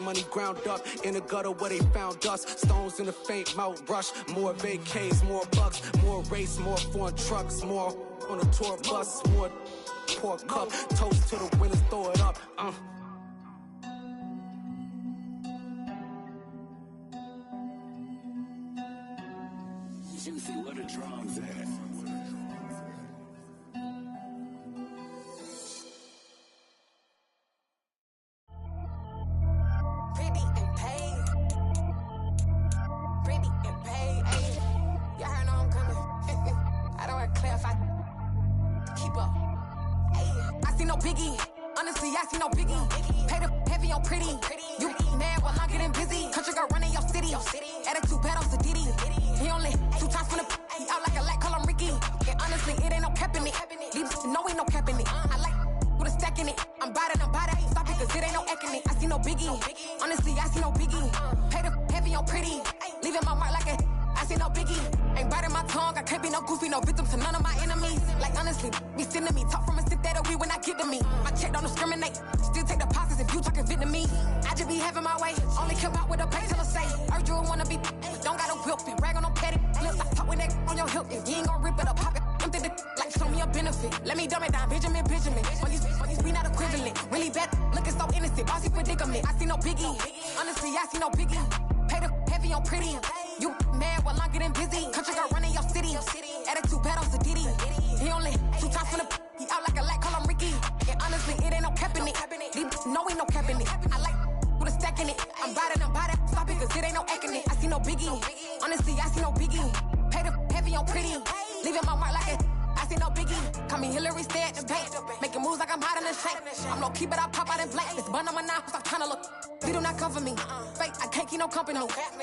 money ground up in the gutter where they found us. Stones in the faint mouth rush. More vacays, more bucks, more race, more foreign trucks, more on a tour bus, more pour cup. Toast to the winners, throw it up. Juicy, where the drums at?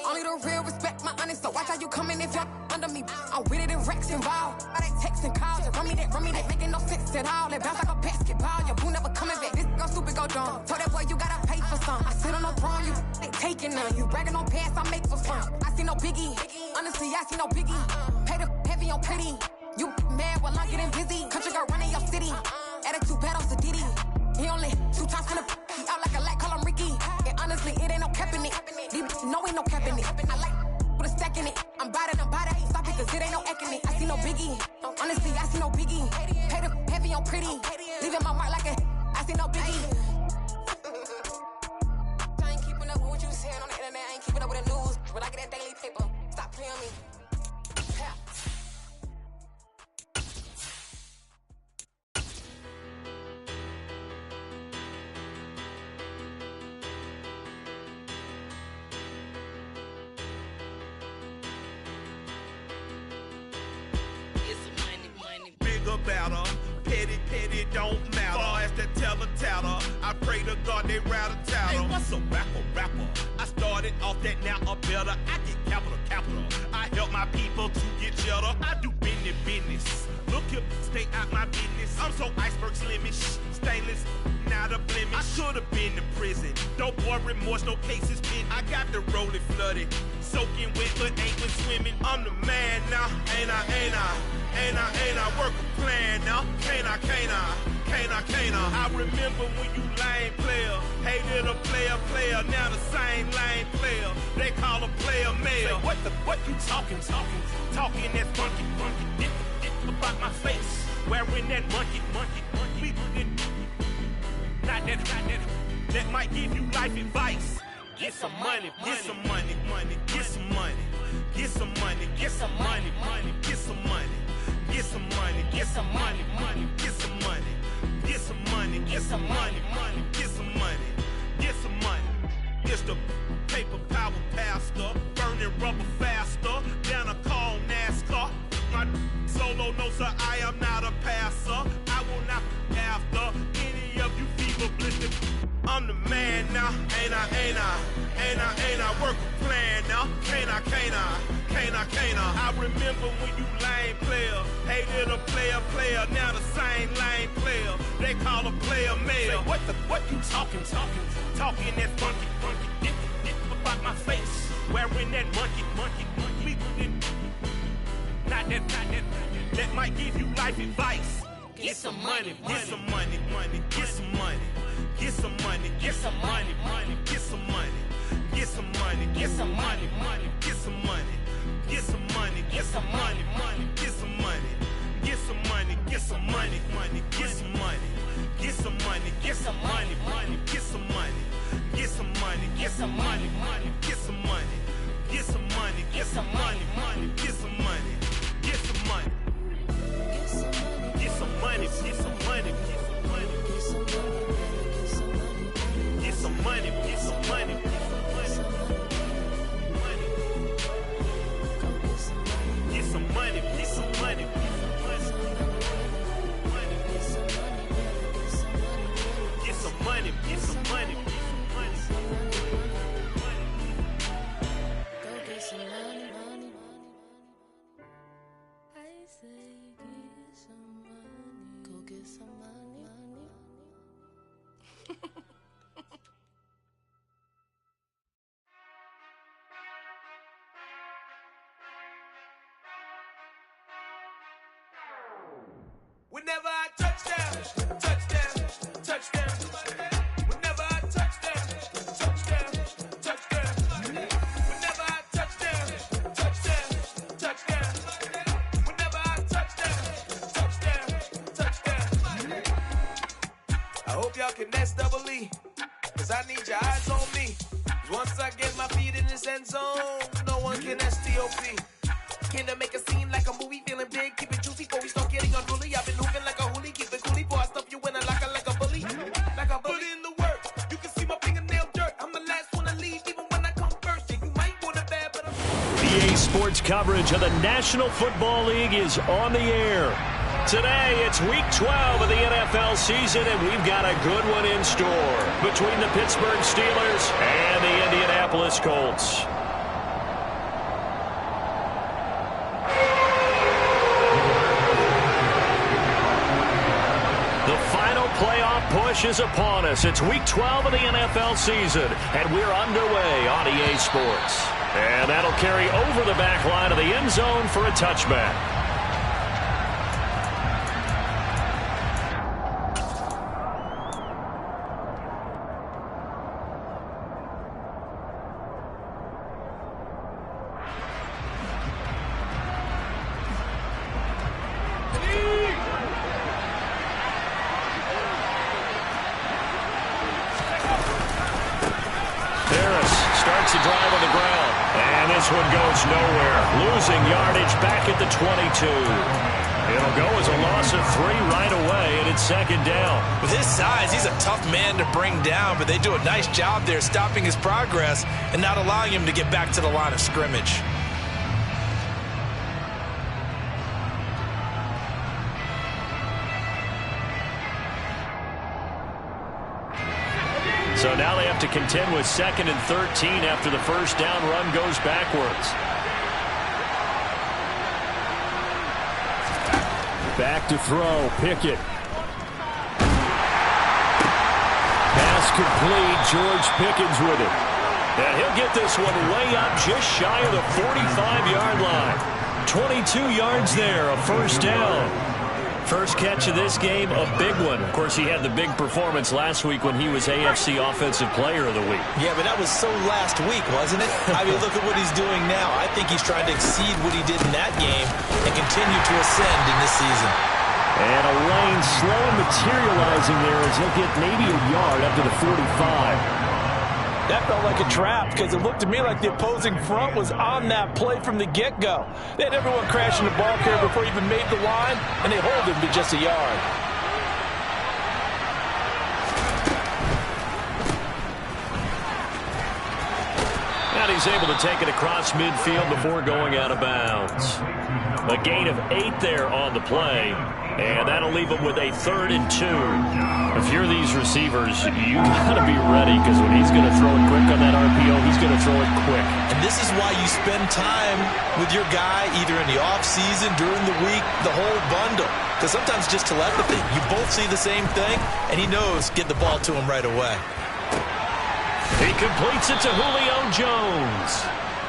Only the real respect my honest, so watch how you coming if you're under me. I'm with it in Rex involved. All they texting calls, run me that making no sense at all. They bounce like a basketball, your boo never coming back. This go stupid, go dumb. Told that boy you gotta pay for some. I sit on no throne, you they taking none. You bragging on past, I make for fun. I see no biggie, honestly I see no biggie. Pay the heavy on pretty. You mad while I'm getting busy. Country girl running your city. Attitude bad on Sadiddy. He only 2 times from the he out like a light, call him Ricky. And honestly, it ain't no cap in it. No, ain't no cap in it. I like with a stack in it. I'm bout it. Stop it, cause it ain't no acting it. I see no biggie. Honestly, I see no biggie. Pay the heavy on pretty. Leaving my mark like a I see no biggie. I ain't keeping up with what you saying on the internet. I ain't keeping up with the news. But I get that daily paper. Stop playing me. Better, petty don't matter. Far as the teller, I pray to God they rattle tattle. Hey, what's a rapper? I started off that, now I'm better. I get capital. I help my people to get cheddar. I do business. Look here, stay out my business. I'm so iceberg slimish, stainless, not a blemish. I should've been to prison. Don't boy remorse, no cases pinned. I got the rolling flooded, soaking wet, but ain't been swimming. I'm the man now, ain't I? Work a plan now, can't I? I remember when you lame player, hated a player, now the same lame player. They call a player mayor. Say, what you talking that funky, dip about my face, wearing that monkey. Not that might give you life advice. Get some money. It's the paper power pastor, burning rubber faster than a call NASCAR. My solo knows that I am not a passer. I will not after any of you fever blistered. I'm the man now, ain't I? Work a plan now, can't I? I remember when you lame player, hated a player, now the same lame player. They call a player mayor. Say, what you talking that funky, dip about my face, wearing that monkey. Not that might give you life advice. Get some money. Get some money. some money, get some money, get some money, get some money, get some money, get some money, get some money, get some money, get some money, get some money. Get some money, get some money. Get some money, get some money. Go get some money, money. I say get some money. Go get some money, money. Whenever I touchdown, touchdown, touchdown. Whenever I touchdown, touchdown, touchdown. Whenever I touchdown, touchdown, touchdown. Whenever I touchdown, touchdown. I hope y'all can nest double E, cause I need your eyes on me. Once I get my feet in this end zone, no one can STOP. Can I make a scene like a movie, feeling big, keep it juicy before we start getting unruly. I've been moving like a hoolie, keep it coolie before I stuff you in a locker like a bully. Like a bully. Put in the work, you can see my fingernail dirt. I'm the last one to leave, even when I come first. Yeah, you might want it bad, but I'm... EA Sports coverage of the National Football League is on the air. Today, it's Week 12 of the NFL season, and we've got a good one in store between the Pittsburgh Steelers and the Indianapolis Colts. Playoff push is upon us. It's Week 12 of the NFL season, and we're underway on EA Sports. And that'll carry over the back line of the end zone for a touchback. Starts the drive on the ground, and this one goes nowhere. Losing yardage back at the 22. It'll go as a loss of 3 right away, and it's second down. With his size, he's a tough man to bring down, but they do a nice job there stopping his progress and not allowing him to get back to the line of scrimmage. So now they have to contend with 2nd and 13 after the first down run goes backwards. Back to throw, Pickett. Pass complete, George Pickens with it. And he'll get this one way up just shy of the 45-yard line. 22 yards there, a first down. First catch of this game, a big one. Of course, he had the big performance last week when he was AFC Offensive Player of the Week. Yeah, but that was so last week, wasn't it? I mean, look at what he's doing now. I think he's trying to exceed what he did in that game and continue to ascend in this season. And a lane slow materializing there as he'll get maybe a yard up to the 45. That felt like a trap because it looked to me like the opposing front was on that play from the get-go. They had everyone crashing the ball carrier before he even made the line, and they hold him to just a yard. And he's able to take it across midfield before going out of bounds. A gain of 8 there on the play, and that'll leave him with a 3rd and 2. If you're these receivers, you got to be ready because when he's going to throw it quick on that RPO, he's going to throw it quick. And this is why you spend time with your guy either in the offseason, during the week, the whole bundle. Because sometimes just telepathy. You both see the same thing, and he knows get the ball to him right away. He completes it to Julio Jones.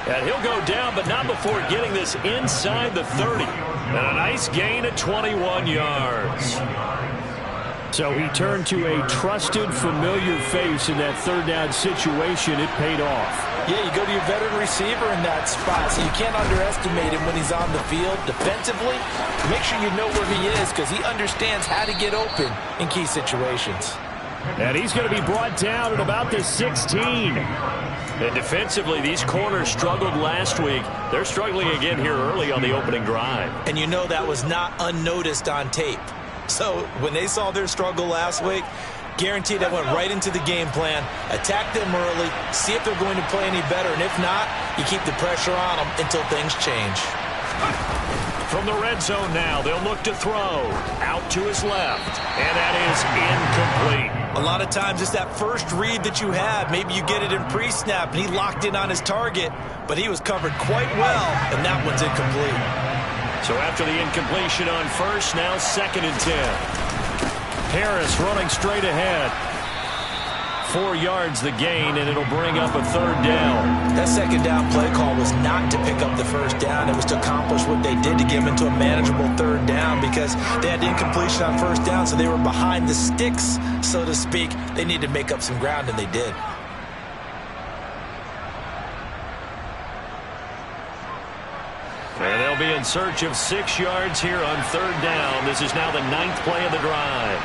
And he'll go down, but not before getting this inside the 30. And a nice gain of 21 yards. So he turned to a trusted, familiar face in that 3rd down situation. It paid off. Yeah, you go to your veteran receiver in that spot, so you can't underestimate him when he's on the field. Defensively, make sure you know where he is because he understands how to get open in key situations. And he's going to be brought down at about the 16. And defensively, these corners struggled last week. They're struggling again here early on the opening drive. And you know that was not unnoticed on tape. So when they saw their struggle last week, guaranteed they went right into the game plan, attack them early, see if they're going to play any better, and if not, you keep the pressure on them until things change. From the red zone now, they'll look to throw. Out to his left, and that is incomplete. A lot of times it's that first read that you have. Maybe you get it in pre-snap, and he locked in on his target, but he was covered quite well, and that one's incomplete. So after the incompletion on first, now 2nd and 10. Harris running straight ahead. 4 yards the gain, and it'll bring up a 3rd down. That 2nd down play call was not to pick up the 1st down. It was to accomplish what they did to get them into a manageable 3rd down because they had incompletion on 1st down, so they were behind the sticks, so to speak. They needed to make up some ground, and they did. And they'll be in search of 6 yards here on 3rd down. This is now the 9th play of the drive.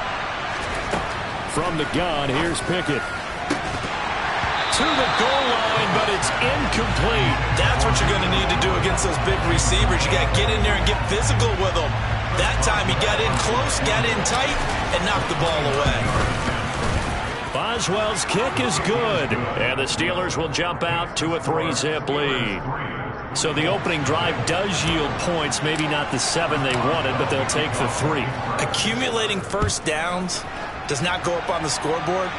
From the gun, here's Pickett. To the goal line, but it's incomplete. That's what you're going to need to do against those big receivers. You got to get in there and get physical with them. That time he got in close, got in tight, and knocked the ball away. Boswell's kick is good, and the Steelers will jump out to a 3-zip lead. So the opening drive does yield points, maybe not the 7 they wanted, but they'll take the 3. Accumulating 1st downs does not go up on the scoreboard,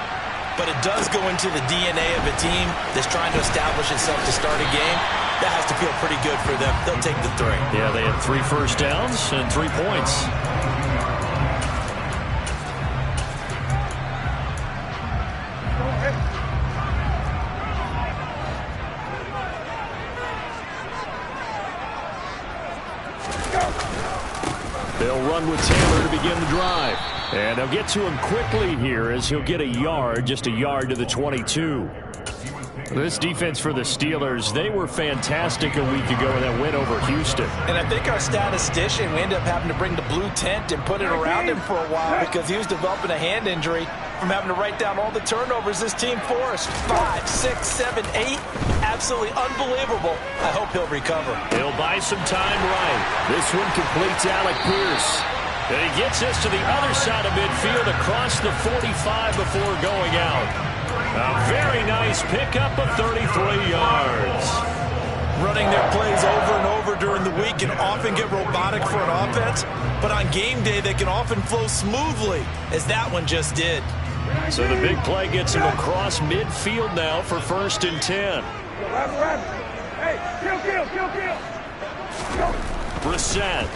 but it does go into the DNA of a team that's trying to establish itself to start a game. That has to feel pretty good for them. They'll take the 3. Yeah, they had 3 first downs and 3 points. They'll run with Taylor to begin the drive. And they'll get to him quickly here as he'll get a yard, just a yard to the 22. This defense for the Steelers, they were fantastic a week ago in that win over Houston. And I think our statistician, we ended up having to bring the blue tent and put it around him for a while because he was developing a hand injury from having to write down all the turnovers this team forced. 5, 6, 7, 8. Absolutely unbelievable. I hope he'll recover. He'll buy some time right. This one completes Alec Pierce. And he gets this to the other side of midfield across the 45 before going out. A very nice pickup of 33 yards. Running their plays over and over during the week can often get robotic for an offense, but on game day they can often flow smoothly, as that one just did. So the big play gets him across midfield now for 1st and 10. Hey, kill. Brissett.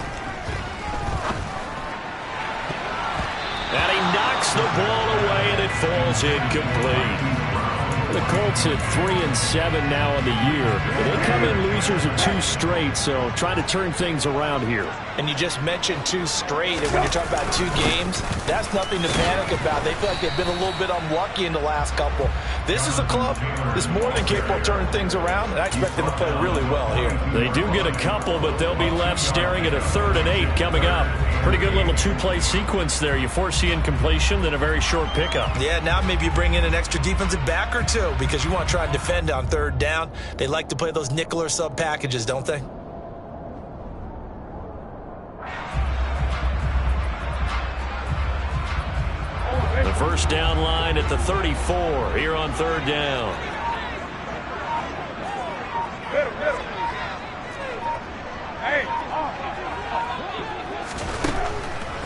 And he knocks the ball away, and it falls incomplete. The Colts at 3-7 now in the year. But they come in losers of 2 straight, so trying to turn things around here. And you just mentioned 2 straight, and when you're talking about 2 games, that's nothing to panic about. They feel like they've been a little bit unlucky in the last couple. This is a club that's more than capable of turning things around, and I expect them to play really well here. They do get a couple, but they'll be left staring at a 3rd and 8 coming up. Pretty good little 2-play sequence there. You force the incompletion, then a very short pickup. Yeah, now maybe you bring in an extra defensive back or 2 because you want to try and defend on 3rd down. They like to play those nickel or sub packages, don't they? The 1st down line at the 34 here on 3rd down.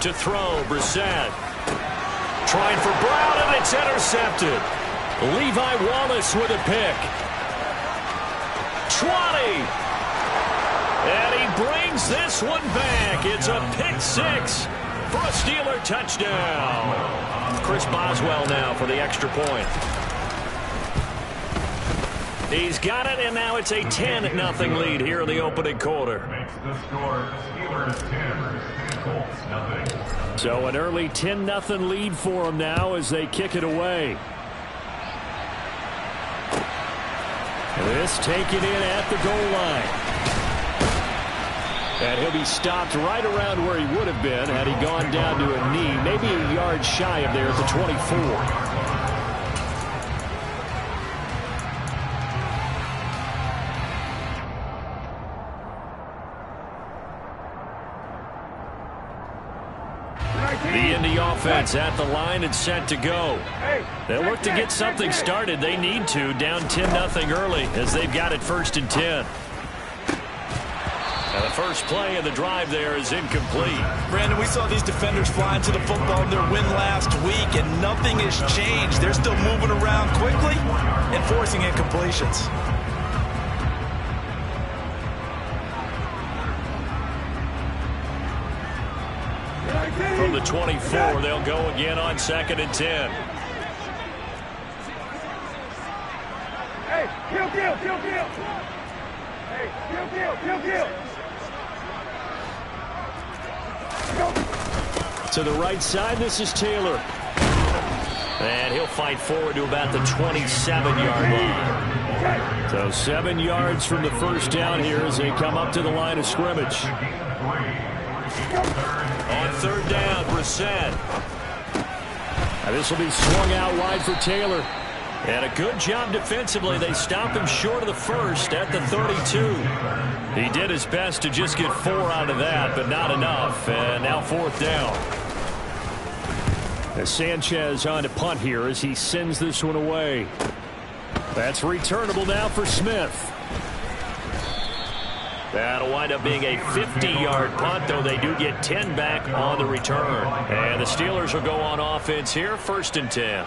To throw, Brissett. Trying for Brown, and it's intercepted. Levi Wallace with a pick. 20. And he brings this one back. It's a pick 6 for a Steeler touchdown. Chris Boswell now for the extra point. He's got it, and now it's a 10-0 lead here in the opening quarter. So an early 10-0 lead for them now as they kick it away. This taken in at the goal line. And he'll be stopped right around where he would have been had he gone down to a knee, maybe a yard shy of there at the 24. The Indy offense at the line and set to go. They'll look to get something started. They need to, down 10-0 early as they've got it 1st and 10. And the first play of the drive there is incomplete. Brandon, we saw these defenders flying to the football in their win last week, and nothing has changed. They're still moving around quickly and forcing incompletions. From the 24, they'll go again on 2nd and 10. Hey, kill. Hey, kill. To the right side, this is Taylor. And he'll fight forward to about the 27-yard line. So 7 yards from the first down here as they come up to the line of scrimmage. On 3rd down, Brissett. Now this will be swung out wide for Taylor. And a good job defensively. They stop him short of the first at the 32. He did his best to just get 4 out of that, but not enough. And now 4th down. As Sanchez on to punt here as he sends this one away. That's returnable now for Smith. That'll wind up being a 50-yard punt, though they do get 10 back on the return. And the Steelers will go on offense here, 1st and 10.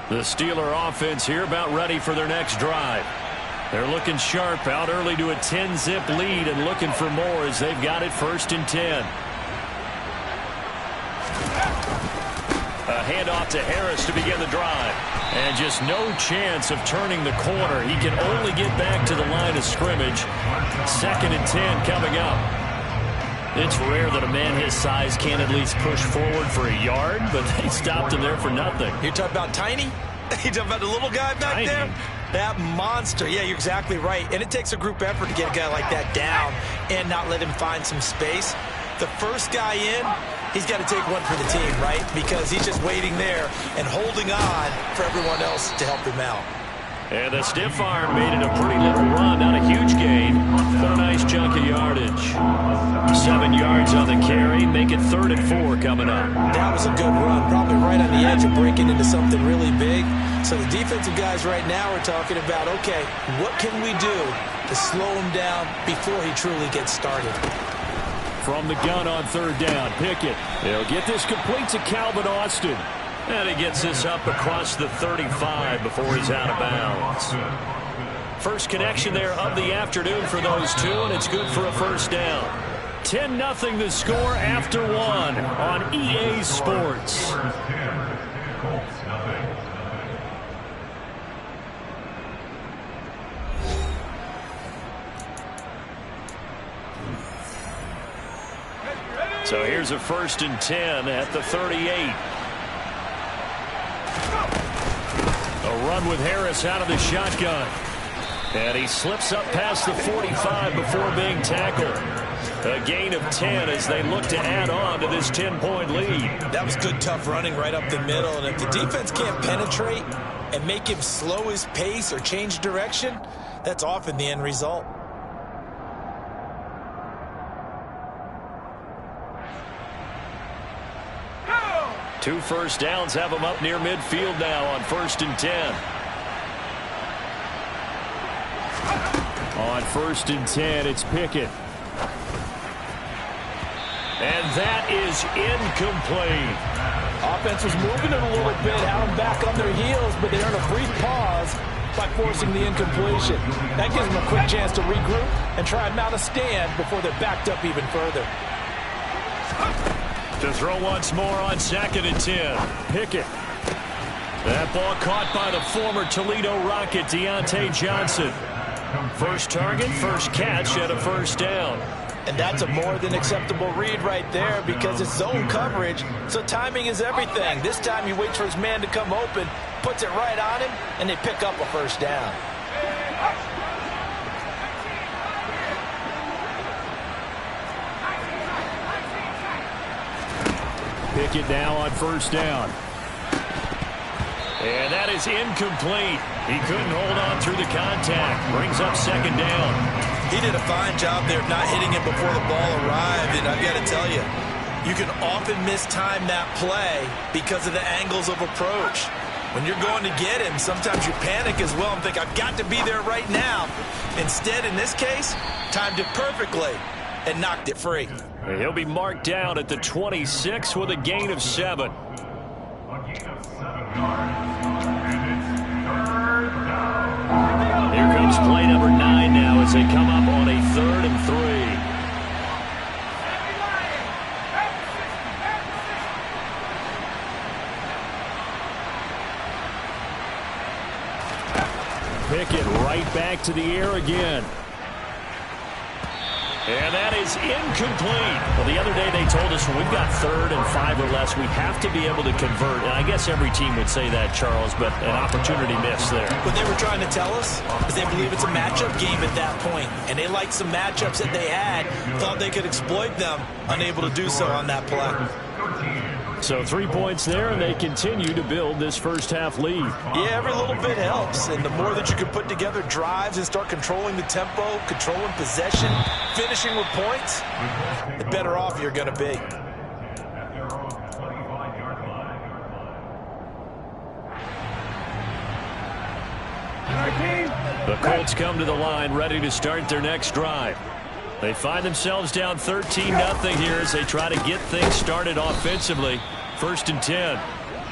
The Steeler offense here about ready for their next drive. They're looking sharp, out early to a 10-zip lead and looking for more as they've got it 1st and 10. A handoff to Harris to begin the drive. And just no chance of turning the corner. He can only get back to the line of scrimmage. 2nd and 10 coming up. It's rare that a man his size can't at least push forward for a yard, but they stopped him there for nothing. You're talking about tiny? You're talking about the little guy back there? That monster. Yeah, you're exactly right. And it takes a group effort to get a guy like that down and not let him find some space. The first guy in, he's got to take one for the team, right? Because he's just waiting there and holding on for everyone else to help him out. And the stiff arm made it a pretty little run. Not a huge gain, but a nice chunk of yardage. 7 yards on the carry. Make it 3rd and 4 coming up. That was a good run. Probably right on the edge of breaking into something really big. So the defensive guys right now are talking about, okay, what can we do to slow him down before he truly gets started? From the gun on 3rd down, Pickett. They'll get this complete to Calvin Austin. And he gets this up across the 35 before he's out of bounds. First connection there of the afternoon for those two, and it's good for a 1st down. 10-0 the score after 1 on EA Sports. So here's a 1st and 10 at the 38. A run with Harris out of the shotgun. And he slips up past the 45 before being tackled. A gain of 10 as they look to add on to this 10-point lead. That was good, tough running right up the middle. And if the defense can't penetrate and make him slow his pace or change direction, that's often the end result. Two first downs have him up near midfield now on 1st and 10. On 1st and 10, it's Pickett. And that is incomplete. Offense was moving it a little bit, had them back on their heels, but they earned a brief pause by forcing the incompletion. That gives them a quick chance to regroup and try and mount a stand before they're backed up even further. To throw once more on 2nd and 10. Pickett. That ball caught by the former Toledo Rocket, Deontay Johnson. First target, first catch at a 1st down. And that's a more than acceptable read right there because it's zone coverage, so timing is everything. This time he waits for his man to come open, puts it right on him, and they pick up a 1st down. Pickett now on 1st down. And that is incomplete. He couldn't hold on through the contact. Brings up second down. He did a fine job there of not hitting it before the ball arrived. And I've got to tell you, you can often mistime that play because of the angles of approach. When you're going to get him, sometimes you panic as well and think, I've got to be there right now. Instead, in this case, timed it perfectly and knocked it free. And he'll be marked down at the 26 with a gain of 7. Here comes play number 9 now as they come up on a 3rd and 3. Pickett right back to the air again. And that is incomplete. Well, the other day they told us when we've got 3rd and 5 or less, we have to be able to convert. And I guess every team would say that, Charles, but an opportunity missed there. What they were trying to tell us is they believe it's a matchup game at that point. And they liked some matchups that they had, thought they could exploit them, unable to do so on that play. So 3 points there, and they continue to build this first half lead. Yeah, every little bit helps. And the more that you can put together drives and start controlling the tempo, controlling possession, finishing with points, the better off you're going to be. The Colts come to the line ready to start their next drive. They find themselves down 13-0 here as they try to get things started offensively. 1st and 10.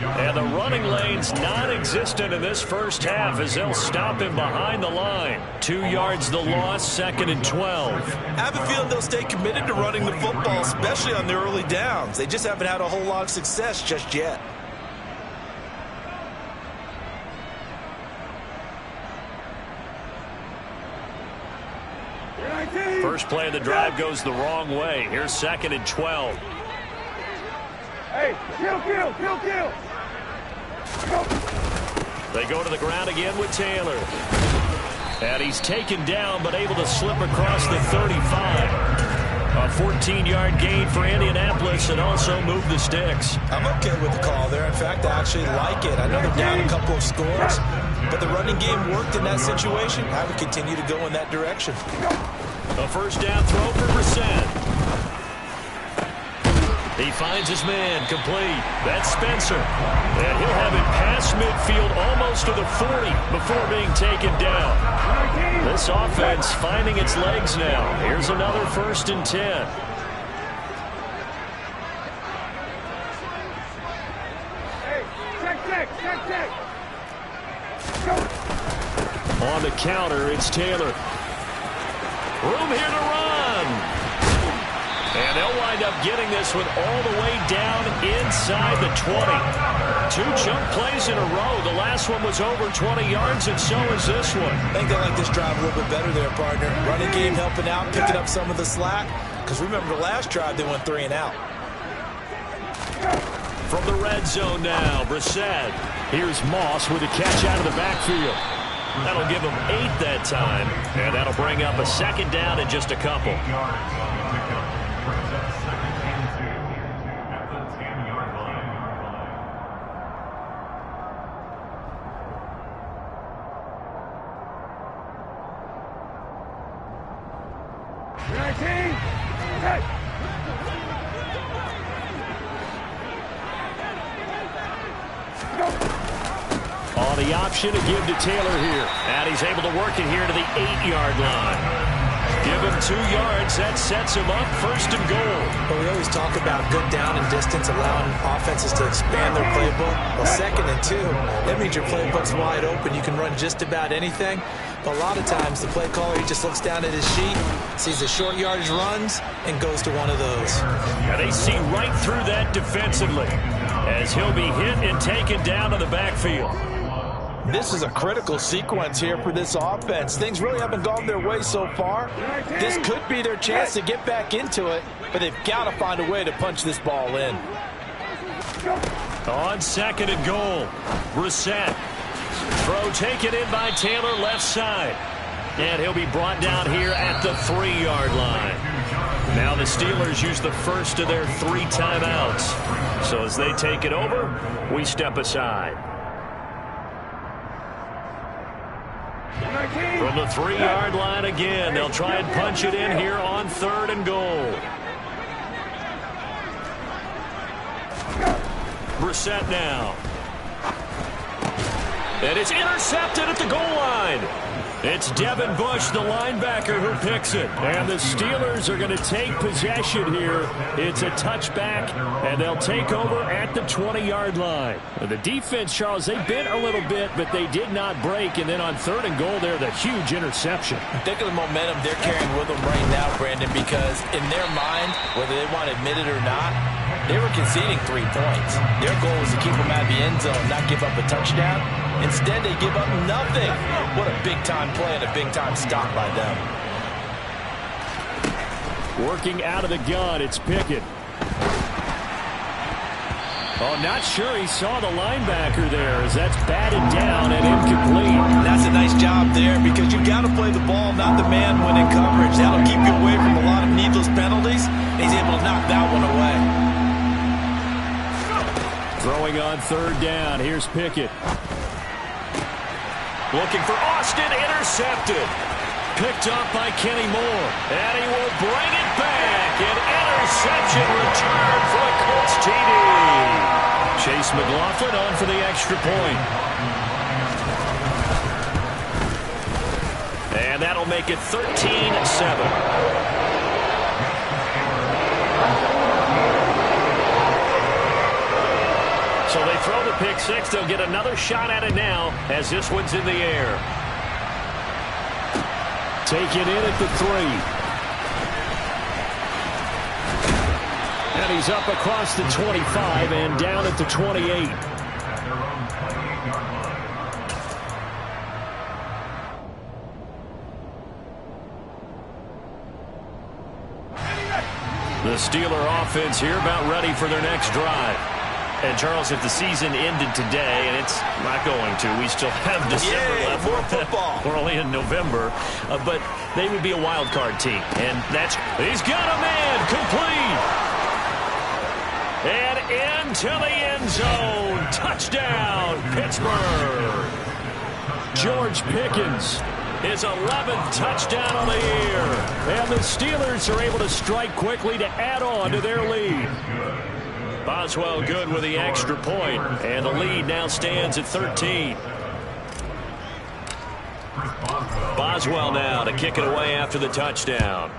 And the running lane's non-existent in this first half as they'll stop him behind the line. 2 yards the loss, 2nd and 12. I have a feeling they'll stay committed to running the football, especially on the early downs. They just haven't had a whole lot of success just yet. First play of the drive goes the wrong way. Here's 2nd and 12. Hey, kill. They go to the ground again with Taylor. And he's taken down but able to slip across the 35. A 14-yard gain for Indianapolis and also move the sticks. I'm okay with the call there. In fact, I actually like it. I know they're down a couple of scores, but the running game worked in that situation. I would continue to go in that direction. A first down throw for Brissett. He finds his man complete. That's Spencer. And he'll have it past midfield almost to the 40 before being taken down. This offense finding its legs now. Here's another 1st and 10. Check. On the counter, it's Taylor. Room here to run. And they'll wind up getting this one all the way down inside the 20. 2 chunk plays in a row. The last one was over 20 yards, and so is this one. I think they like this drive a little bit better there, partner. Running game helping out, picking up some of the slack. Because remember the last drive, they went 3 and out. From the red zone now, Brissett. Here's Moss with a catch out of the backfield. That'll give him 8 that time, and that'll bring up a 2nd down in just a couple. On the option to give to Taylor here. And he's able to work it here to the 8-yard line. Give him 2 yards. That sets him up 1st and goal. Well, we always talk about good down and distance, allowing offenses to expand their playbook. Well, 2nd and 2, that means your playbook's wide open. You can run just about anything. But a lot of times, the play caller, he just looks down at his sheet, sees the short yardage runs, and goes to one of those. And they see right through that defensively as he'll be hit and taken down to the backfield. This is a critical sequence here for this offense. Things really haven't gone their way so far. This could be their chance to get back into it, but they've got to find a way to punch this ball in. On 2nd and goal, Brissett. Throw taken in by Taylor left side. And he'll be brought down here at the 3-yard line. Now the Steelers use the first of their 3 timeouts. So as they take it over, we step aside. From the 3-yard line again, they'll try and punch it in here on 3rd and goal. Brissett now. And it's intercepted at the goal line. It's Devin Bush, the linebacker, who picks it. And the Steelers are going to take possession here. It's a touchback, and they'll take over at the 20-yard line. The defense, Charles, they bit a little bit, but they did not break. And then on 3rd and goal there, the huge interception. Think of the momentum they're carrying with them right now, Brandon, because in their mind, whether they want to admit it or not, they were conceding 3 points. Their goal was to keep them out of the end zone, not give up a touchdown. Instead, they give up nothing. What a big-time play and a big-time stop by them. Working out of the gun, it's Pickett. Oh, not sure he saw the linebacker there as that's batted down and incomplete. That's a nice job there because you got to play the ball, not the man when in coverage. That'll keep you away from a lot of needless penalties. He's able to knock that one away. Throwing on 3rd down. Here's Pickett. Looking for Austin, intercepted. Picked up by Kenny Moore. And he will bring it back. An interception return for the Colts TD. Chase McLaughlin on for the extra point. And that'll make it 13-7. So they throw the pick six. They'll get another shot at it now as this one's in the air. Take it in at the 3. And he's up across the 25 and down at the 28. The Steeler offense here about ready for their next drive. And, Charles, if the season ended today, and it's not going to, we still have December left. More football. We're only in November. But they would be a wild card team. And that's, he's got a man complete. And into the end zone. Touchdown, Pittsburgh. George Pickens. His 11th touchdown on the year. And the Steelers are able to strike quickly to add on to their lead. Boswell good with the extra point, and the lead now stands at 13. Boswell now to kick it away after the touchdown.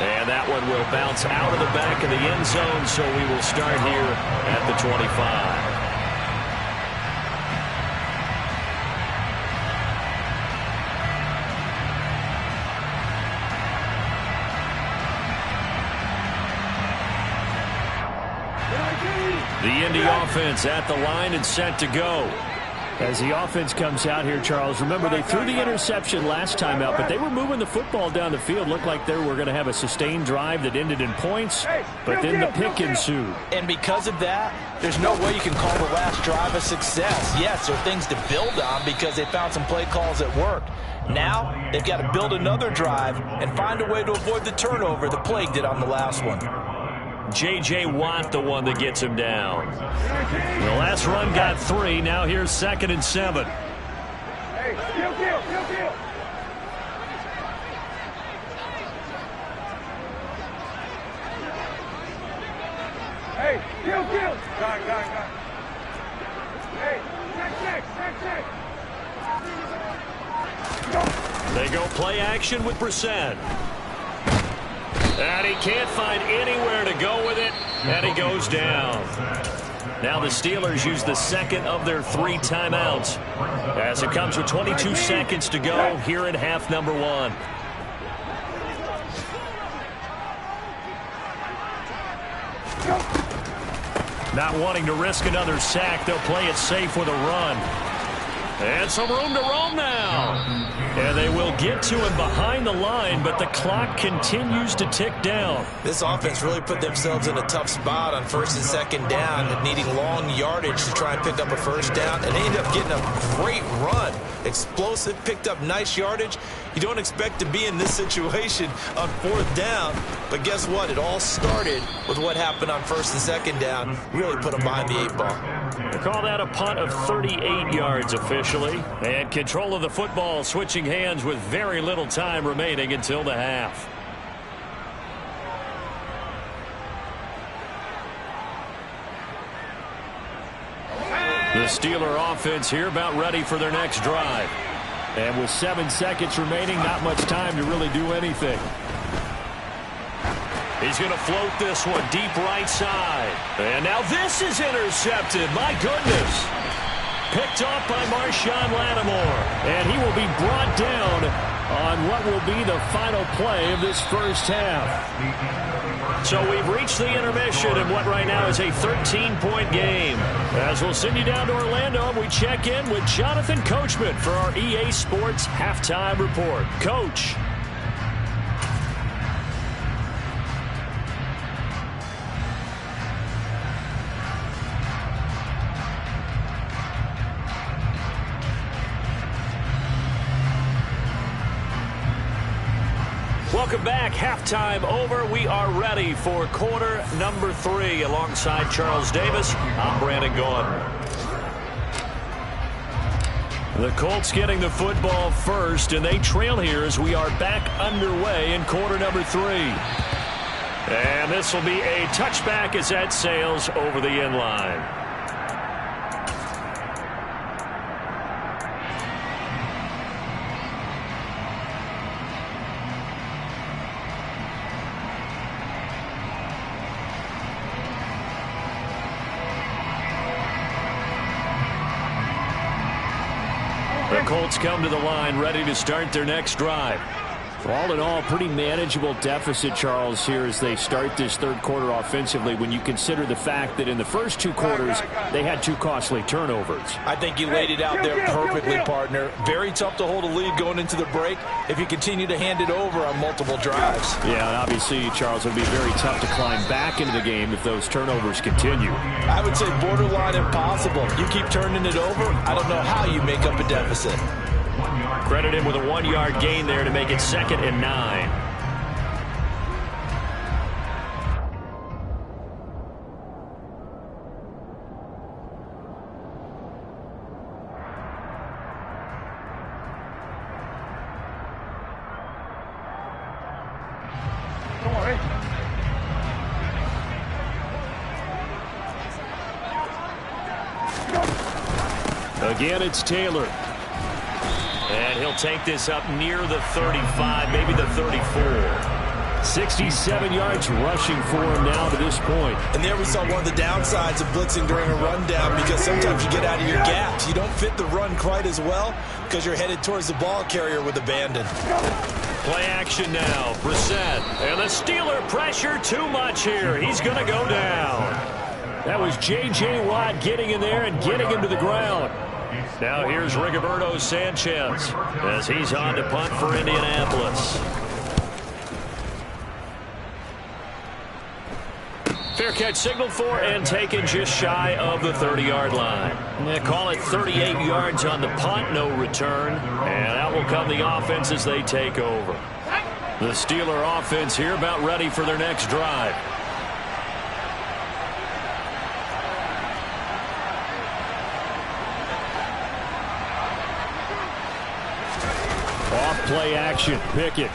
And that one will bounce out of the back of the end zone, so we will start here at the 25. The Indy offense at the line and set to go. As the offense comes out here, Charles, remember they threw the interception last time out, but they were moving the football down the field. Looked like they were going to have a sustained drive that ended in points, but then the pick ensued. And because of that, there's no way you can call the last drive a success. Yes, there are things to build on because they found some play calls that worked. Now they've got to build another drive and find a way to avoid the turnover the Plague did on the last one. J.J. Watt, the one that gets him down. The last run got 3. Now here's 2nd and 7. Hey, kill. Hey, kill. Got. Hey, check. They go play action with Brissett. And he can't find anywhere to go with it, and he goes down. Now the Steelers use the second of their 3 timeouts as it comes with 22 seconds to go here in half number 1. Not wanting to risk another sack, they'll play it safe with a run. And some room to roam now. And they will get to him behind the line, but the clock continues to tick down. This offense really put themselves in a tough spot on 1st and 2nd down, needing long yardage to try and pick up a 1st down, and they ended up getting a great run. Explosive, picked up nice yardage. You don't expect to be in this situation on 4th down, but guess what? It all started with what happened on 1st and 2nd down. Really put them behind the 8 ball. They call that a punt of 38 yards officially. And control of the football switching hands with very little time remaining until the half. The Steeler offense here about ready for their next drive. And with 7 seconds remaining, not much time to really do anything. He's going to float this one deep right side. And now this is intercepted. My goodness. Picked off by Marshawn Lattimore. And he will be brought down on what will be the final play of this first half. So we've reached the intermission in what right now is a 13-point game. As we'll send you down to Orlando, we check in with Jonathan Coachman for our EA Sports Halftime Report. Coach. Welcome back. Halftime over. We are ready for quarter number 3 alongside Charles Davis. I'm Brandon Gaudin. The Colts getting the football first, and they trail here as we are back underway in quarter number 3. And this will be a touchback as that sails over the end line. The Colts come to the line ready to start their next drive. All in all, pretty manageable deficit, Charles, here as they start this third quarter offensively when you consider the fact that in the first 2 quarters, they had 2 costly turnovers. I think you laid it out there perfectly, partner. Very tough to hold a lead going into the break if you continue to hand it over on multiple drives. Yeah, and obviously, Charles, it would be very tough to climb back into the game if those turnovers continue. I would say borderline impossible. You keep turning it over, I don't know how you make up a deficit. Credit him with a 1-yard gain there to make it 2nd and 9. Again, it's Taylor. And he'll take this up near the 35, maybe the 34. 67 yards rushing for him now to this point. And there we saw one of the downsides of blitzing during a rundown, because sometimes you get out of your gaps. You don't fit the run quite as well because you're headed towards the ball carrier with abandon. Play action now. Brissett. And the Steeler pressure too much here. He's going to go down. That was J.J. Watt getting in there and getting him to the ground. Now here's Rigoberto Sanchez as he's on to punt for Indianapolis. Fair catch signaled for and taken just shy of the 30-yard line. They call it 38 yards on the punt, no return. And out will come the offense as they take over. The Steeler offense here about ready for their next drive. Play action. Pickett.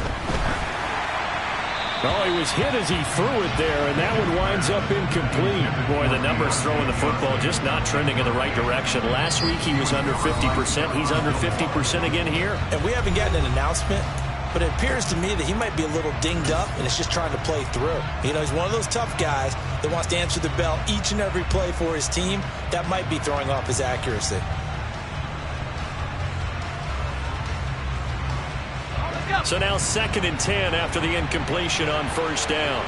Oh, he was hit as he threw it there, and that one winds up incomplete. Boy, the numbers throwing the football just not trending in the right direction. Last week he was under 50%. He's under 50% again here. And we haven't gotten an announcement, but it appears to me that he might be a little dinged up and is just trying to play through. You know, he's one of those tough guys that wants to answer the bell each and every play for his team. That might be throwing off his accuracy. So now 2nd and 10 after the incompletion on first down.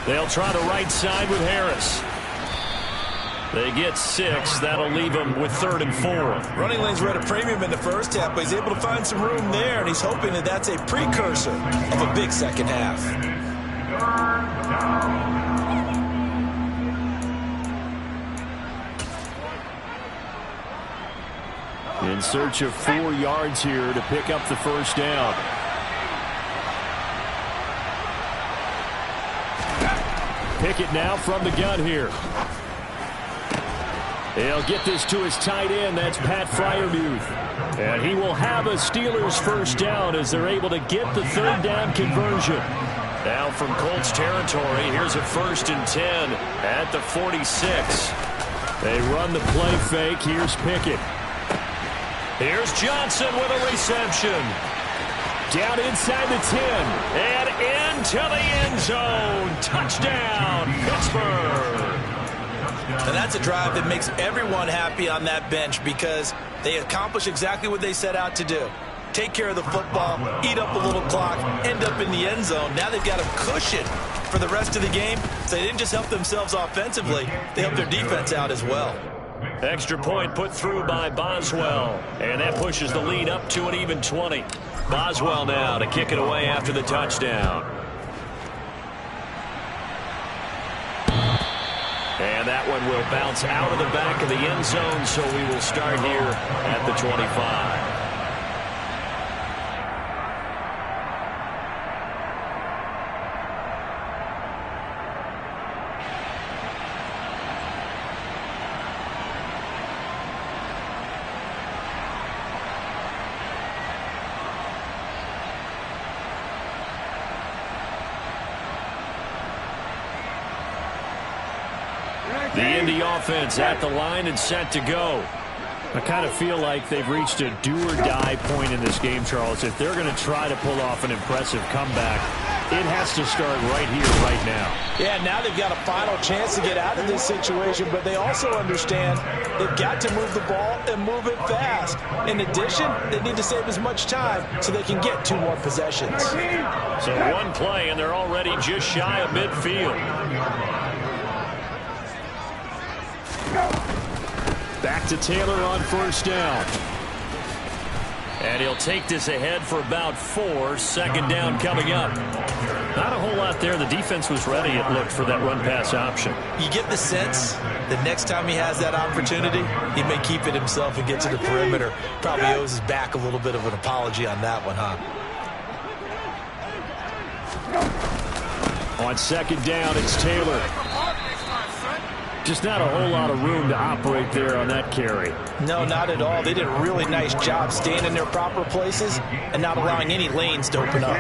They'll try the right side with Harris. They get 6. That'll leave them with 3rd and 4. Running lanes were at a premium in the first half, but he's able to find some room there, and he's hoping that that's a precursor of a big second half. In search of 4 yards here to pick up the first down. Pickett now from the gun here. He'll get this to his tight end. That's Pat Freiermuth. And he will have a Steelers first down as they're able to get the third down conversion. Now from Colts territory, here's a 1st and 10 at the 46. They run the play fake. Here's Pickett. Here's Johnson with a reception. Down inside the 10 and into the end zone. Touchdown, Pittsburgh. And that's a drive that makes everyone happy on that bench because they accomplish exactly what they set out to do. Take care of the football, eat up a little clock, end up in the end zone. Now they've got a cushion for the rest of the game. So they didn't just help themselves offensively, they helped their defense out as well. Extra point put through by Boswell. And that pushes the lead up to an even 20. Boswell now to kick it away after the touchdown. And that one will bounce out of the back of the end zone, so we will start here at the 25. The Indy offense at the line and set to go. I kind of feel like they've reached a do-or-die point in this game, Charles. If they're going to try to pull off an impressive comeback, it has to start right here, right now. Yeah, now they've got a final chance to get out of this situation, but they also understand they've got to move the ball and move it fast. In addition, they need to save as much time so they can get 2 more possessions. So one play, and they're already just shy of midfield. Back to Taylor on 1st down. And he'll take this ahead for about 4. 2nd down coming up. Not a whole lot there. The defense was ready, it looked, for that run-pass option. You get the sense that next time he has that opportunity, he may keep it himself and get to the perimeter. Probably owes his back a little bit of an apology on that one, huh? On 2nd down, it's Taylor. Just not a whole lot of room to operate there on that carry. No, not at all. They did a really nice job staying in their proper places and not allowing any lanes to open up.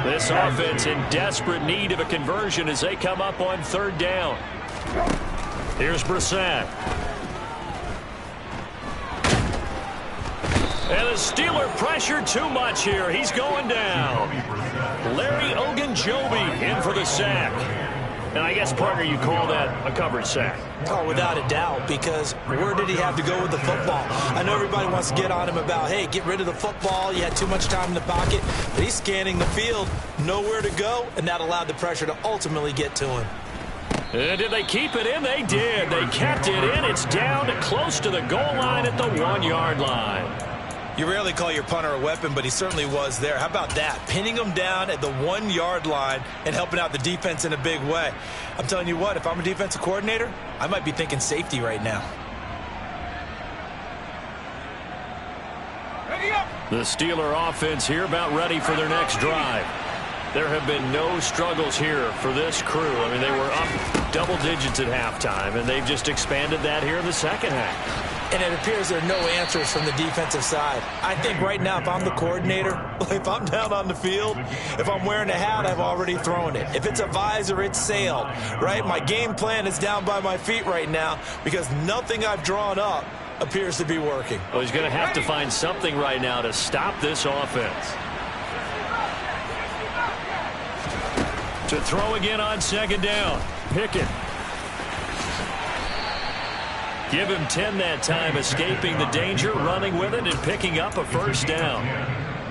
This offense in desperate need of a conversion as they come up on 3rd down. Here's Brissett. And the Steeler pressure too much here. He's going down. Larry Ogunjobi in for the sack. And I guess, partner, you call that a covered sack. Oh, without a doubt, because where did he have to go with the football? I know everybody wants to get on him about, hey, get rid of the football. You had too much time in the pocket. But he's scanning the field, nowhere to go, and that allowed the pressure to ultimately get to him. And did they keep it in? They did. They kept it in. It's down to close to the goal line at the 1-yard line. You rarely call your punter a weapon, but he certainly was there. How about that? Pinning him down at the 1-yard line and helping out the defense in a big way. I'm telling you what, if I'm a defensive coordinator, I might be thinking safety right now. The Steeler offense here about ready for their next drive. There have been no struggles here for this crew. I mean, they were up double digits at halftime, and they've just expanded that here in the second half. And it appears there are no answers from the defensive side. I think right now, if I'm the coordinator, if I'm down on the field, if I'm wearing a hat, I've already thrown it. If it's a visor, it's sailed, right? My game plan is down by my feet right now because nothing I've drawn up appears to be working. Well, he's going to have to find something right now to stop this offense. To throw again on 2nd down. Pickett. Give him 10 that time, escaping the danger, running with it, and picking up a 1st down.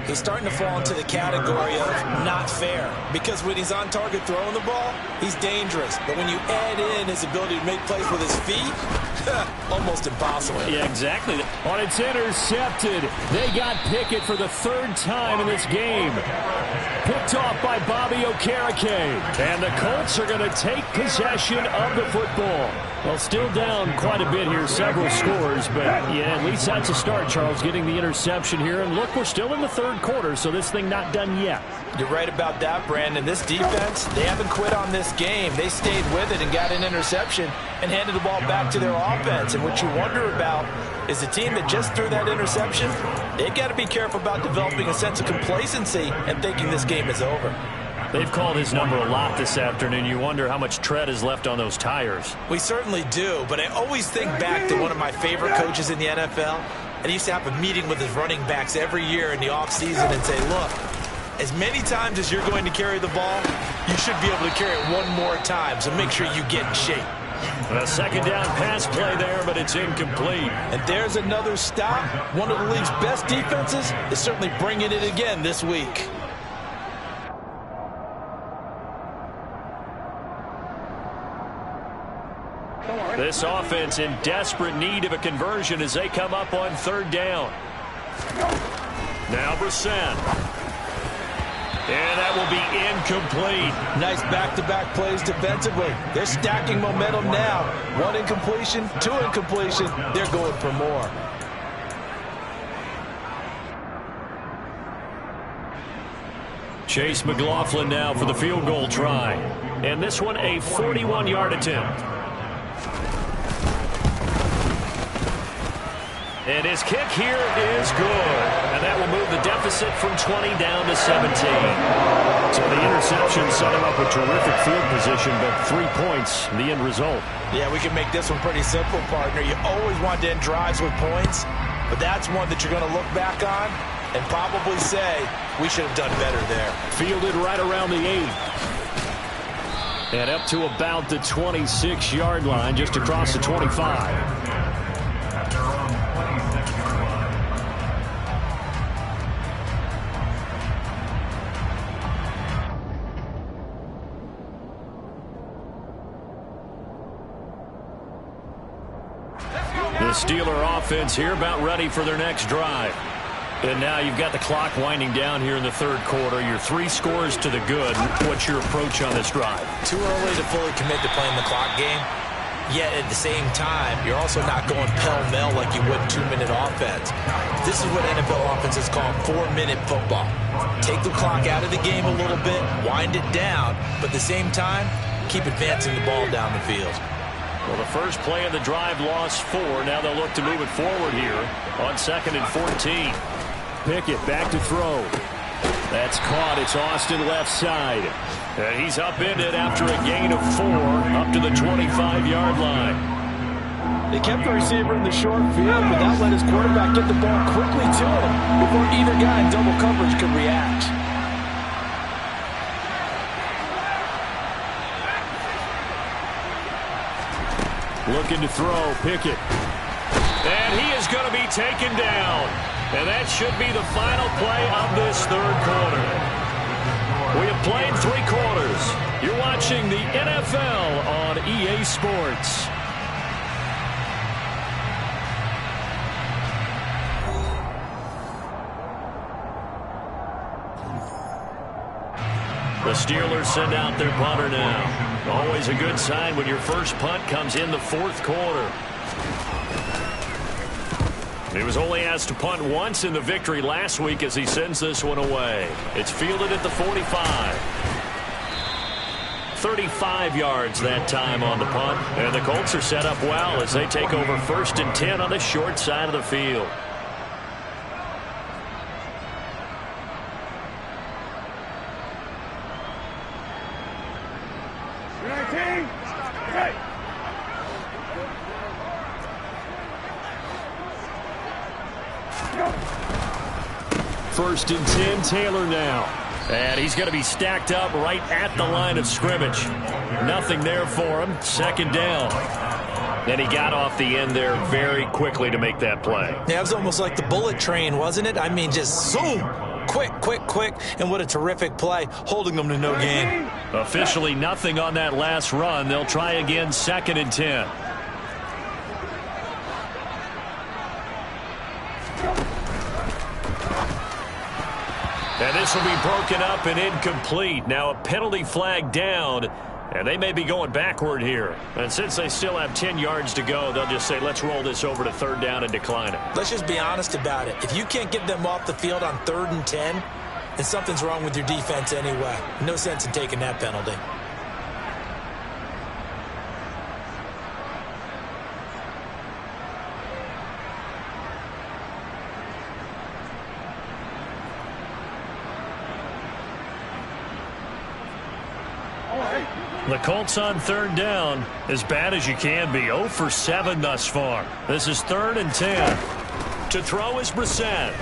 He's starting to fall into the category of not fair, because when he's on target throwing the ball, he's dangerous. But when you add in his ability to make plays with his feet, almost impossible. Yeah, exactly. On it's intercepted. They got Pickett for the 3rd time in this game. Picked off by Bobby Okereke. And the Colts are going to take possession of the football. Well, still down quite a bit here, several scores, but yeah, at least that's a start, Charles, getting the interception here. And look, we're still in the 3rd third quarter, so this thing not done yet. You're right about that, Brandon. This defense, they haven't quit on this game. They stayed with it and got an interception and handed the ball back to their offense. And what you wonder about is the team that just threw that interception, they've got to be careful about developing a sense of complacency and thinking this game is over. They've called his number a lot this afternoon. You wonder how much tread is left on those tires. We certainly do, but I always think back to one of my favorite coaches in the NFL. And he used to have a meeting with his running backs every year in the offseason and say, look, as many times as you're going to carry the ball, you should be able to carry it one more time, so make sure you get in shape. A second down pass play there, but it's incomplete. And there's another stop. One of the league's best defenses is certainly bringing it again this week. This offense in desperate need of a conversion as they come up on third down. Now Brissett. And that will be incomplete. Nice back-to-back plays defensively. They're stacking momentum now. One incompletion, two incompletion. They're going for more. Chase McLaughlin now for the field goal try. And this one a 41-yard attempt. And his kick here is good. And that will move the deficit from 20 down to 17. So the interception set him up with terrific field position, but 3 points, the end result. Yeah, we can make this one pretty simple, partner. You always want to end drives with points, but that's one that you're going to look back on and probably say, we should have done better there. Fielded right around the 8. And up to about the 26-yard line, just across the 25. The Steeler offense here about ready for their next drive. And now you've got the clock winding down here in the third quarter. Your 3 scores to the good. What's your approach on this drive? Too early to fully commit to playing the clock game. Yet at the same time, you're also not going pell-mell like you would 2-minute offense. This is what NFL offenses call 4-minute football. Take the clock out of the game a little bit, wind it down, but at the same time, keep advancing the ball down the field. Well, the first play of the drive lost 4. Now they'll look to move it forward here on 2nd and 14. Pickett back to throw. That's caught. It's Austin left side. And he's upended after a gain of 4 up to the 25-yard line. They kept the receiver in the short field, but that let his quarterback get the ball quickly to him before either guy in double coverage could react. Looking to throw, Pickett. And he is going to be taken down. And that should be the final play of this third quarter. We have played 3 quarters. You're watching the NFL on EA Sports. The Steelers send out their punter now. Always a good sign when your first punt comes in the fourth quarter. He was only asked to punt once in the victory last week as he sends this one away. It's fielded at the 45. 35 yards that time on the punt. And the Colts are set up well as they take over 1st and 10 on the short side of the field. First and 10, Taylor now. And he's going to be stacked up right at the line of scrimmage. Nothing there for him. 2nd down. And he got off the end there very quickly to make that play. Yeah, it was almost like the bullet train, wasn't it? I mean, just zoom. Quick, quick, quick. And what a terrific play, holding them to no gain. Officially nothing on that last run. They'll try again 2nd and 10. And this will be broken up and incomplete. Now a penalty flag down And they may be going backward here. And since they still have 10 yards to go, they'll just say, let's roll this over to 3rd down and decline it. Let's just be honest about it. If you can't get them off the field on 3rd and 10, then something's wrong with your defense anyway. No sense in taking that penalty. The Colts on 3rd down, as bad as you can be. 0 for 7 thus far. This is 3rd and 10. To throw is Brissett.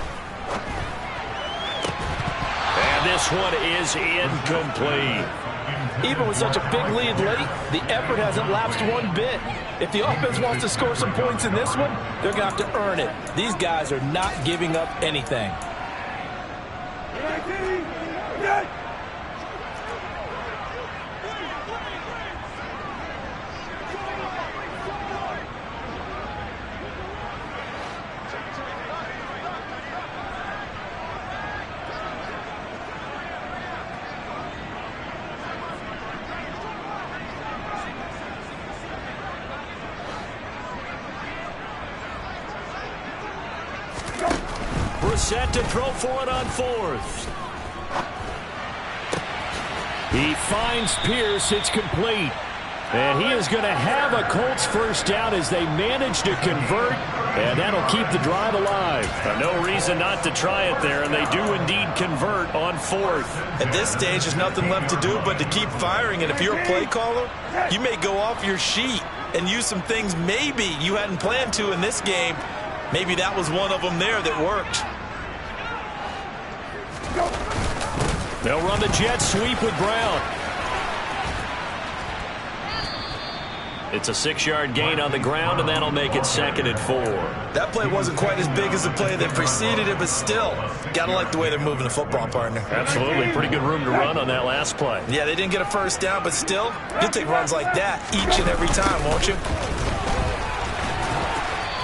And this one is incomplete. Even with such a big lead late, the effort hasn't lapsed one bit. If the offense wants to score some points in this one, they're going to have to earn it. These guys are not giving up anything. Set to throw for it on 4th. He finds Pierce. It's complete. And he is going to have a Colts 1st down as they manage to convert. And that'll keep the drive alive. No reason not to try it there. And they do indeed convert on 4th. At this stage, there's nothing left to do but to keep firing. And if you're a play caller, you may go off your sheet and use some things maybe you hadn't planned to in this game. Maybe that was one of them there that worked. They'll run the jet sweep with Brown. It's a 6-yard gain on the ground, and that'll make it 2nd and 4. That play wasn't quite as big as the play that preceded it, but still, got to like the way they're moving the football, partner. Absolutely. Pretty good room to run on that last play. Yeah, they didn't get a 1st down, but still, you'll take runs like that each and every time, won't you?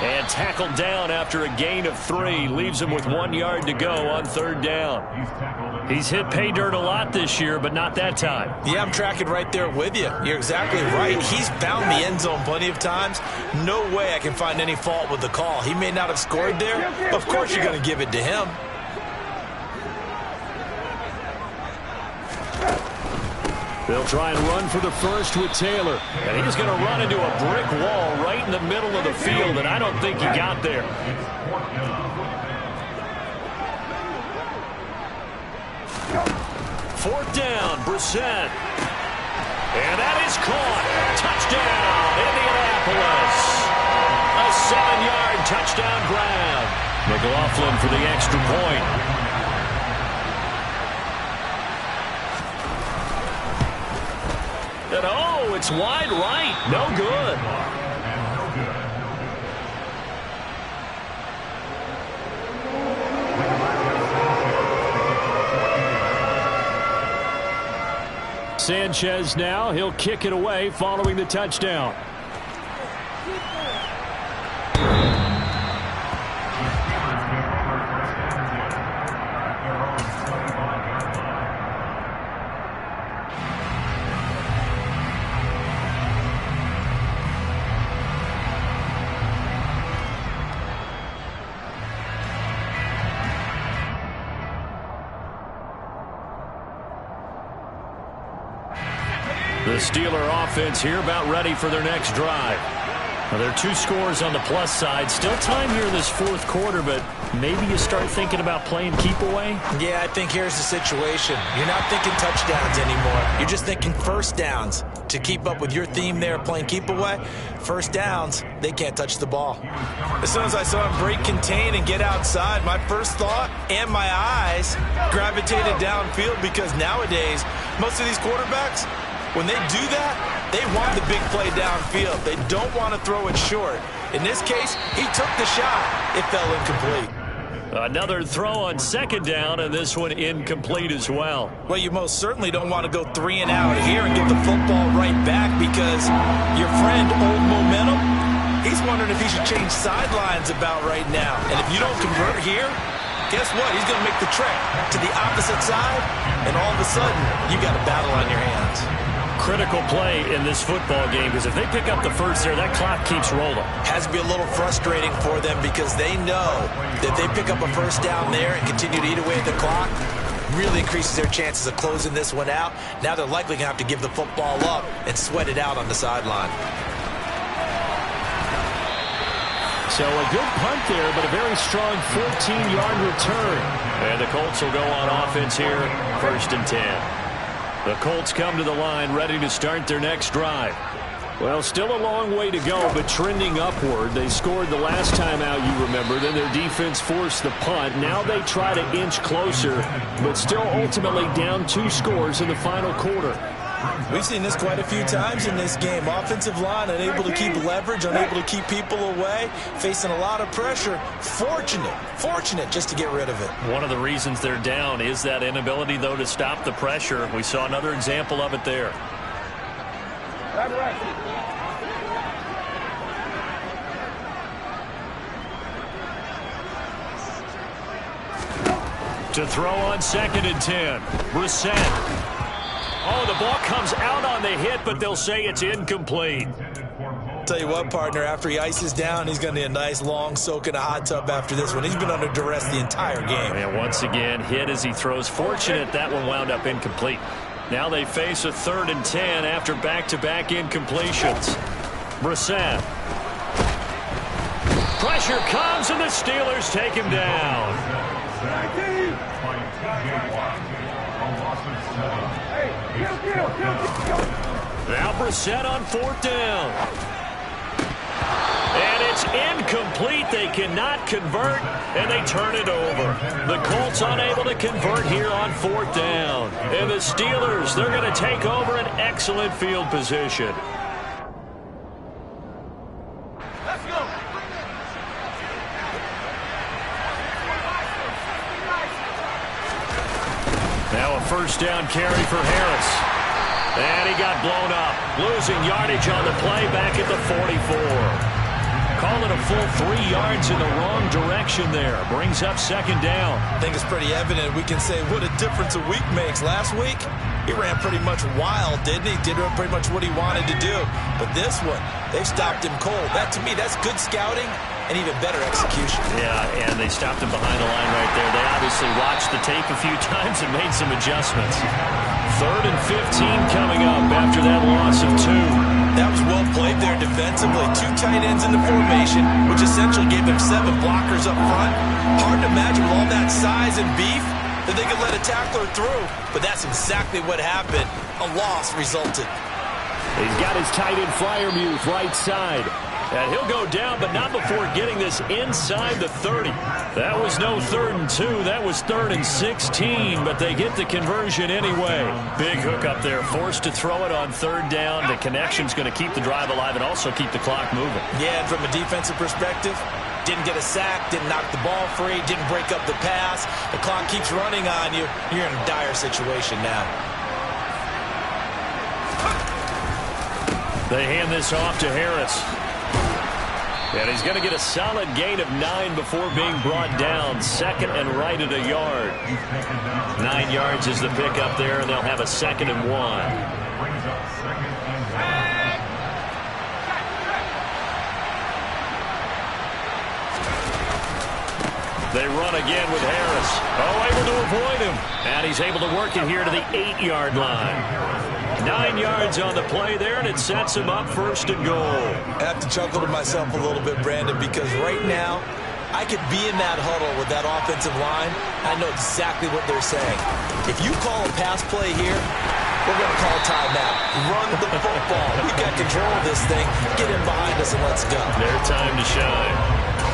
And tackled down after a gain of 3. Leaves him with 1 yard to go on 3rd down. He's hit pay dirt a lot this year, but not that time. Yeah, I'm tracking right there with you. You're exactly right. He's found the end zone plenty of times. No way I can find any fault with the call. He may not have scored there, but of course you're going to give it to him. They'll try and run for the 1st with Taylor. And he's going to run into a brick wall right in the middle of the field, and I don't think he got there. 4th down, Brissett. And that is caught. Touchdown, Indianapolis. A 7-yard touchdown grab. McLaughlin for the extra point. And oh, it's wide right. No good. Sanchez now. He'll kick it away following the touchdown. The Steeler offense here about ready for their next drive. Now, there are 2 scores on the plus side. Still time here in this 4th quarter, but maybe you start thinking about playing keep away? Yeah, I think here's the situation. You're not thinking touchdowns anymore. You're just thinking 1st downs. To keep up with your theme there, playing keep away, 1st downs, they can't touch the ball. As soon as I saw him break contain and get outside, my first thought and my eyes gravitated downfield, because nowadays, most of these quarterbacks, when they do that, they want the big play downfield. They don't want to throw it short. In this case, he took the shot. It fell incomplete. Another throw on 2nd down, and this one incomplete as well. Well, you most certainly don't want to go 3 and out here and get the football right back, because your friend, Old Momentum, he's wondering if he should change sidelines about right now. And if you don't convert here, guess what? He's going to make the trek to the opposite side, and all of a sudden, you got a battle on your hands. critical play in this football game, because if they pick up the first there, that clock keeps rolling. Has to be a little frustrating for them because they know that they pick up a first down there and continue to eat away at the clock, really increases their chances of closing this one out. Now they're likely going to have to give the football up and sweat it out on the sideline. So a good punt there, but a very strong 14-yard return. And the Colts will go on offense here, 1st and 10. The Colts come to the line, ready to start their next drive. Well, still a long way to go, but trending upward. They scored the last time out, you remember. Then their defense forced the punt. Now they try to inch closer, but still ultimately down 2 scores in the final quarter. We've seen this quite a few times in this game. Offensive line unable to keep leverage, unable to keep people away, facing a lot of pressure. Fortunate just to get rid of it. One of the reasons they're down is that inability, though, to stop the pressure. We saw another example of it there. To throw on 2nd and 10. Brissett. Oh, the ball comes out on the hit, but they'll say it's incomplete. Tell you what, partner, after he ices down, he's going to need a nice long soak in a hot tub after this one. He's been under duress the entire game. And once again, hit as he throws. Fortunate that one wound up incomplete. Now they face a 3rd and 10 after back-to-back incompletions. Brissett. Pressure comes, and the Steelers take him down. Now Brissett on 4th down. And it's incomplete. They cannot convert, and they turn it over. The Colts unable to convert here on 4th down. And the Steelers, they're going to take over an excellent field position. Let's go. Now a 1st down carry for Harris. And he got blown up. Losing yardage on the play back at the 44. Call it a full 3 yards in the wrong direction there. Brings up 2nd down. I think it's pretty evident. We can say what a difference a week makes. Last week, he ran pretty much wild, didn't he? Did pretty much what he wanted to do. But this one, they've stopped him cold. That, to me, that's good scouting and even better execution. Yeah, and they stopped him behind the line right there. They obviously watched the tape a few times and made some adjustments. 3rd and 15 coming up after that loss of 2. That was well played there defensively. 2 tight ends in the formation, which essentially gave them 7 blockers up front. Hard to imagine with all that size and beef that they could let a tackler through. But that's exactly what happened. A loss resulted. He's got his tight end Freiermuth right side. And he'll go down, but not before getting this inside the 30. That was no 3rd and 2. That was 3rd and 16, but they get the conversion anyway. Big hook up there, forced to throw it on 3rd down. The connection's going to keep the drive alive and also keep the clock moving. Yeah, and from a defensive perspective, didn't get a sack, didn't knock the ball free, didn't break up the pass. The clock keeps running on you. You're in a dire situation now. They hand this off to Harris. And he's going to get a solid gain of 9 before being brought down. 2nd and right at a yard. 9 yards is the pickup there, and they'll have a 2nd and 1. They run again with Harris. Oh, able to avoid him. And he's able to work it here to the 8-yard line. 9 yards on the play there, and it sets him up 1st and goal. I have to chuckle to myself a little bit, Brandon, because right now I could be in that huddle with that offensive line. I know exactly what they're saying. If you call a pass play here, we're going to call timeout. Run the football. We've got control of this thing. Get in behind us and let's go. Their time to shine.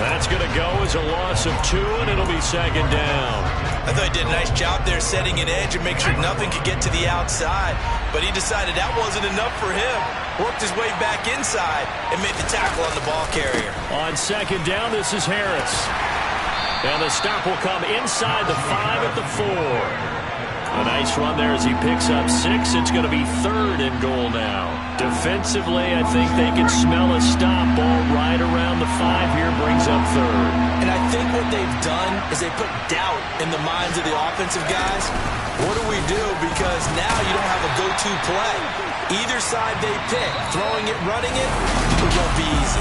That's going to go as a loss of 2, and it'll be 2nd down. I thought he did a nice job there setting an edge and make sure nothing could get to the outside. But he decided that wasn't enough for him. Worked his way back inside and made the tackle on the ball carrier. On 2nd down, this is Harris. And the stop will come inside the 5 at the 4. A nice run there as he picks up 6. It's going to be 3rd and goal now. Defensively, I think they can smell a stop. Ball right around the 5 here, brings up 3rd. And I think what they've done is they put doubt in the minds of the offensive guys. What do we do? Because now you don't have a go-to play. Either side they pick, throwing it, running it, it won't be easy.